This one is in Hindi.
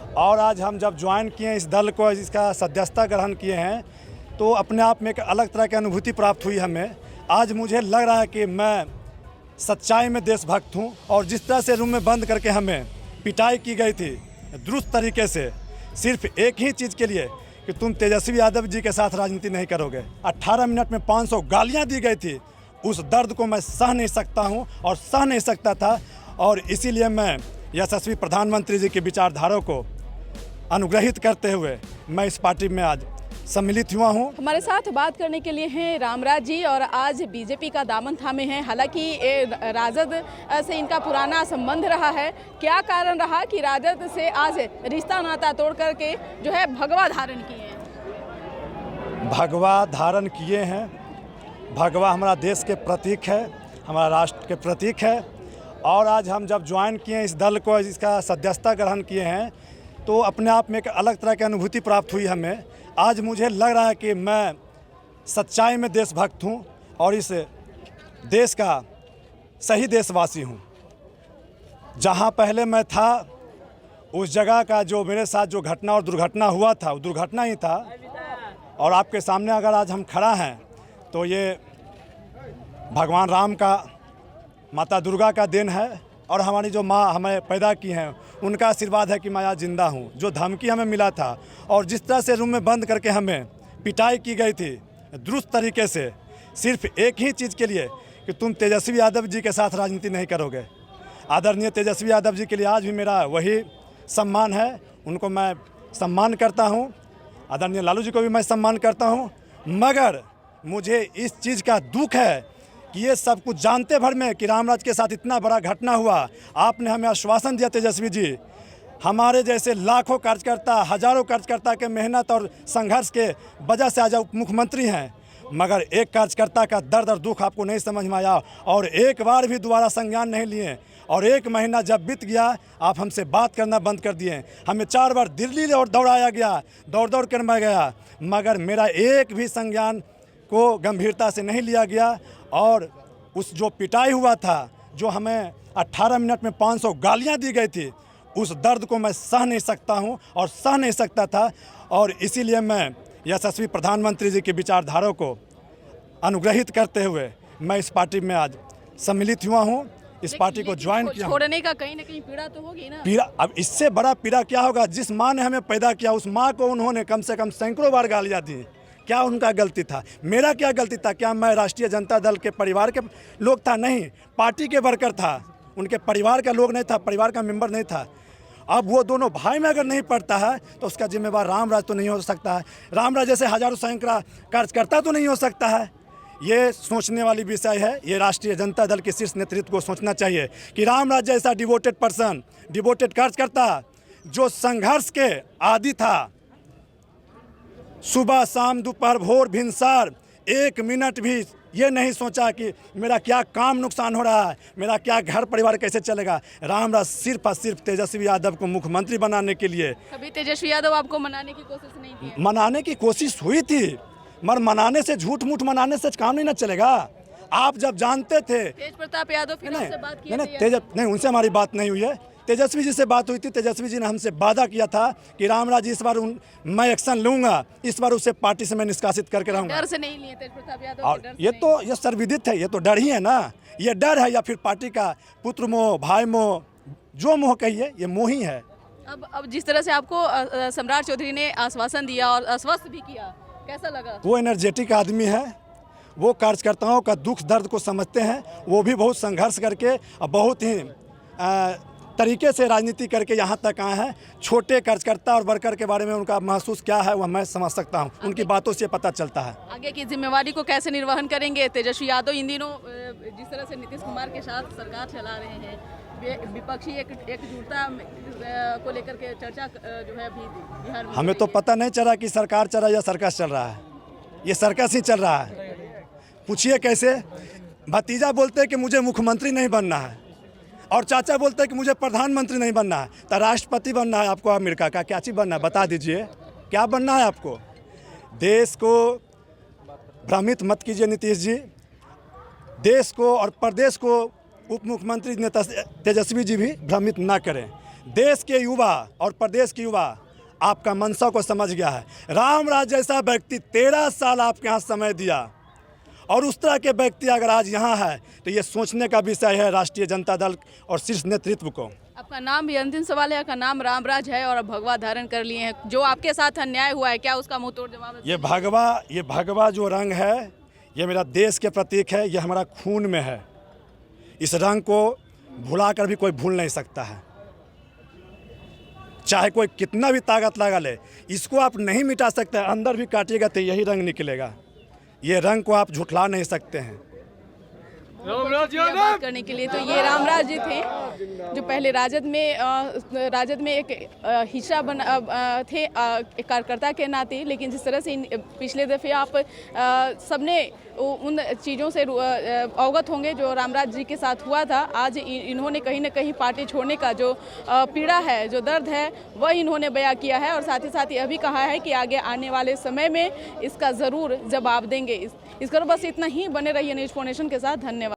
और आज हम जब ज्वाइन किए इस दल को, इसका सदस्यता ग्रहण किए हैं, तो अपने आप में एक अलग तरह की अनुभूति प्राप्त हुई हमें। आज मुझे लग रहा है कि मैं सच्चाई में देशभक्त हूँ। और जिस तरह से रूम में बंद करके हमें पिटाई की गई थी दुरुस्त तरीके से, सिर्फ एक ही चीज़ के लिए कि तुम तेजस्वी यादव जी के साथ राजनीति नहीं करोगे। 18 मिनट में 500 गालियाँ दी गई थी। उस दर्द को मैं सह नहीं सकता हूँ और सह नहीं सकता था, और इसीलिए मैं यशस्वी प्रधानमंत्री जी की विचारधारा को अनुग्रहित करते हुए मैं इस पार्टी में आज सम्मिलित हुआ हूँ। हमारे साथ बात करने के लिए हैं रामराज जी, और आज बीजेपी का दामन थामे हैं। हालांकि राजद से इनका पुराना संबंध रहा है। क्या कारण रहा कि राजद से आज रिश्ता नाता तोड़ करके जो है भगवा धारण किए हैं? भगवा धारण किए हैं। भगवा हमारा देश के प्रतीक है, हमारा राष्ट्र के प्रतीक है। और आज हम जब ज्वाइन किए इस दल को, इसका सदस्यता ग्रहण किए हैं, तो अपने आप में एक अलग तरह की अनुभूति प्राप्त हुई हमें। आज मुझे लग रहा है कि मैं सच्चाई में देशभक्त हूँ और इस देश का सही देशवासी हूँ। जहाँ पहले मैं था, उस जगह का जो मेरे साथ जो घटना और दुर्घटना हुआ था, वो दुर्घटना ही था। और आपके सामने अगर आज हम खड़ा हैं तो ये भगवान राम का, माता दुर्गा का देन है, और हमारी जो माँ हमें पैदा की हैं उनका आशीर्वाद है कि मैं आज जिंदा हूँ। जो धमकी हमें मिला था और जिस तरह से रूम में बंद करके हमें पिटाई की गई थी दुरुस्त तरीके से, सिर्फ एक ही चीज़ के लिए कि तुम तेजस्वी यादव जी के साथ राजनीति नहीं करोगे। आदरणीय तेजस्वी यादव जी के लिए आज भी मेरा वही सम्मान है, उनको मैं सम्मान करता हूँ। आदरणीय लालू जी को भी मैं सम्मान करता हूँ। मगर मुझे इस चीज़ का दुख है कि ये सब कुछ जानते भर में कि रामराज के साथ इतना बड़ा घटना हुआ। आपने हमें आश्वासन दिया तेजस्वी जी, हमारे जैसे लाखों कार्यकर्ता, हजारों कार्यकर्ता के मेहनत और संघर्ष के वजह से आज उप मुख्यमंत्री हैं, मगर एक कार्यकर्ता का दर्द और दुख आपको नहीं समझ में आया और एक बार भी दोबारा संज्ञान नहीं लिए। और 1 महीना जब बीत गया, आप हमसे बात करना बंद कर दिए। हमें 4 बार दिल्ली और दौड़ाया गया, दौड़ दौड़ कर मैं गया, मगर मेरा एक भी संज्ञान को गंभीरता से नहीं लिया गया। और उस जो पिटाई हुआ था, जो हमें 18 मिनट में 500 गालियां दी गई थी, उस दर्द को मैं सह नहीं सकता हूं और सह नहीं सकता था। और इसीलिए मैं यशस्वी प्रधानमंत्री जी की विचारधारा को अनुग्रहित करते हुए मैं इस पार्टी में आज सम्मिलित हुआ हूं। इस पार्टी को ज्वाइन किया। छोड़ने का कहीं ना कहीं पीड़ा तो होगी ना? पीड़ा, अब इससे बड़ा पीड़ा क्या होगा? जिस माँ ने हमें पैदा किया, उस माँ को उन्होंने कम से कम सैकड़ों बार गालियाँ दी। क्या उनका गलती था? मेरा क्या गलती था? क्या मैं राष्ट्रीय जनता दल के परिवार के लोग था? नहीं, पार्टी के वर्कर था, उनके परिवार का लोग नहीं था, परिवार का मेंबर नहीं था। अब वो दोनों भाई में अगर नहीं पड़ता है तो उसका जिम्मेवार रामराज तो नहीं हो सकता है। रामराज जैसे हजारों सैकड़ों कार्यकर्ता तो नहीं हो सकता है। ये सोचने वाली विषय है। ये राष्ट्रीय जनता दल के शीर्ष नेतृत्व को सोचना चाहिए कि रामराज जैसा डिवोटेड पर्सन, डिवोटेड कार्यकर्ता जो संघर्ष के आदि था, सुबह शाम दोपहर भोर भिनसार 1 मिनट भी ये नहीं सोचा कि मेरा क्या काम नुकसान हो रहा है, मेरा क्या घर परिवार कैसे चलेगा। रामराज सिर्फ और सिर्फ तेजस्वी यादव को मुख्यमंत्री बनाने के लिए। कभी तेजस्वी यादव आपको मनाने की कोशिश नहीं की? मनाने की कोशिश हुई थी, मगर मनाने से, झूठ मूठ मनाने से काम नहीं ना चलेगा। आप जब जानते थे तेज प्रताप यादव फिर उनसे बात की? नहीं, उनसे हमारी बात नहीं हुई है। तेजस्वी जी से बात हुई थी। तेजस्वी जी ने हमसे वादा किया था कि रामराज इस बार मैं एक्शन लूंगा, इस बार उसे पार्टी से मैं निष्कासित करके रहूंगा। डर से नहीं लिए तेज प्रताप यादव? और ये सर्वविदित है, ये तो डर ही है ना। ये डर है या फिर पार्टी का पुत्र मोह, भाई मोह, जो मोह कहिए, ये मोह ही है। अब जिस तरह से आपको सम्राट चौधरी ने आश्वासन दिया और आश्वस्त भी किया, कैसा लगा? वो एनर्जेटिक आदमी है, वो कार्यकर्ताओं का दुख दर्द को समझते हैं। वो भी बहुत संघर्ष करके और बहुत ही तरीके से राजनीति करके यहाँ तक आए हैं। छोटे कार्यकर्ता और वर्कर के बारे में उनका महसूस क्या है वह मैं समझ सकता हूँ, उनकी बातों से पता चलता है। आगे की जिम्मेवारी को कैसे निर्वहन करेंगे? तेजस्वी यादव इन दिनों जिस तरह से नीतीश कुमार के साथ सरकार चला रहे हैं, विपक्षी एकजुटता को लेकर के चर्चा जो है अभी बिहार में। हमें तो पता नहीं चला कि सरकार चल रहा है या सर्कस चल रहा है। ये सर्कस ही चल रहा है। पूछिए कैसे? भतीजा बोलते हैं कि मुझे मुख्यमंत्री नहीं बनना है, और चाचा बोलते हैं कि मुझे प्रधानमंत्री नहीं बनना है। तो राष्ट्रपति बनना है आपको अमेरिका का? क्या चीज़ बनना है? बता दीजिए, क्या बनना है आपको? देश को भ्रमित मत कीजिए नीतीश जी। देश को और प्रदेश को उप मुख्यमंत्री नेता तेजस्वी जी भी भ्रमित ना करें। देश के युवा और प्रदेश के युवा आपका मंशा को समझ गया है। रामराज जैसा व्यक्ति 13 साल आपके यहाँ समय दिया और उस तरह के व्यक्ति अगर आज यहाँ है तो ये सोचने का विषय है राष्ट्रीय जनता दल और शीर्ष नेतृत्व को। आपका नाम भी अंतिम सवाल है, आपका नाम रामराज है और अब भगवा धारण कर लिए हैं, जो आपके साथ अन्याय हुआ है क्या उसका मुंह तोड़ जवाब है? ये भगवा जो रंग है ये मेरा देश के प्रतीक है, ये हमारा खून में है। इस रंग को भुला कर भी कोई भूल नहीं सकता है, चाहे कोई कितना भी ताकत लगा ले, इसको आप नहीं मिटा सकते। अंदर भी काटिएगा तो यही रंग निकलेगा, ये रंग को आप झुठला नहीं सकते हैं। बात करने के लिए तो ये रामराज जी थे जो पहले राजद में एक हिस्सा थे एक कार्यकर्ता के नाते, लेकिन जिस तरह से पिछले दफ़े आप सबने उन चीज़ों से अवगत होंगे जो रामराज जी के साथ हुआ था। आज इन्होंने कहीं ना कहीं पार्टी छोड़ने का जो पीड़ा है, जो दर्द है, वह इन्होंने बयां किया है और साथ ही यह भी कहा है कि आगे आने वाले समय में इसका ज़रूर जवाब देंगे। इस करो बस इतना ही। बने रहिए न्यूज़ 4 नेशन के साथ। धन्यवाद।